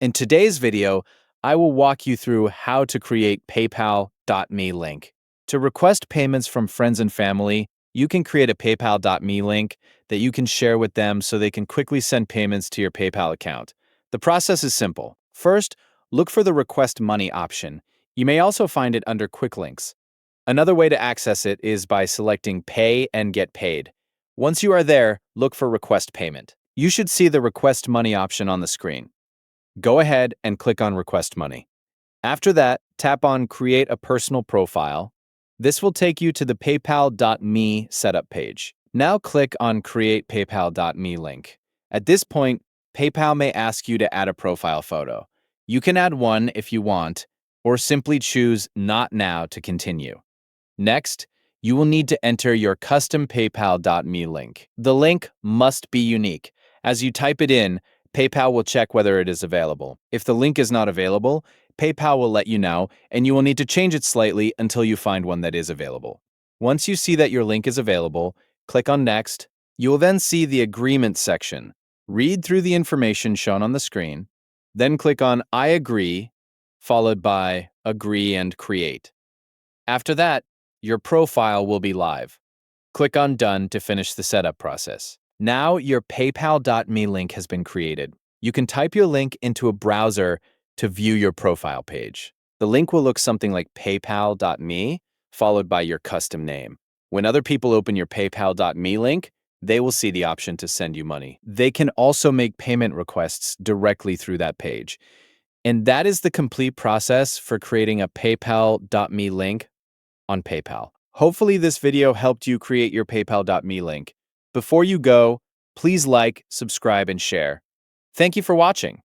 In today's video, I will walk you through how to create PayPal.me link. To request payments from friends and family, you can create a PayPal.me link that you can share with them so they can quickly send payments to your PayPal account. The process is simple. First, look for the Request Money option. You may also find it under Quick Links. Another way to access it is by selecting Pay and Get Paid. Once you are there, look for Request Payment. You should see the Request Money option on the screen. Go ahead and click on Request Money. After that, tap on Create a Personal Profile. This will take you to the PayPal.me setup page. Now click on Create PayPal.me link. At this point, PayPal may ask you to add a profile photo. You can add one if you want, or simply choose Not Now to continue. Next, you will need to enter your custom PayPal.me link. The link must be unique. As you type it in, PayPal will check whether it is available. If the link is not available, PayPal will let you know, and you will need to change it slightly until you find one that is available. Once you see that your link is available, click on Next. You will then see the Agreement section. Read through the information shown on the screen, then click on I agree, followed by Agree and Create. After that, your profile will be live. Click on Done to finish the setup process. Now your PayPal.me link has been created. You can type your link into a browser to view your profile page. The link will look something like paypal.me, followed by your custom name. When other people open your PayPal.me link, they will see the option to send you money. They can also make payment requests directly through that page. And that is the complete process for creating a PayPal.me link on PayPal. Hopefully this video helped you create your PayPal.me link. Before you go, please like, subscribe, and share. Thank you for watching.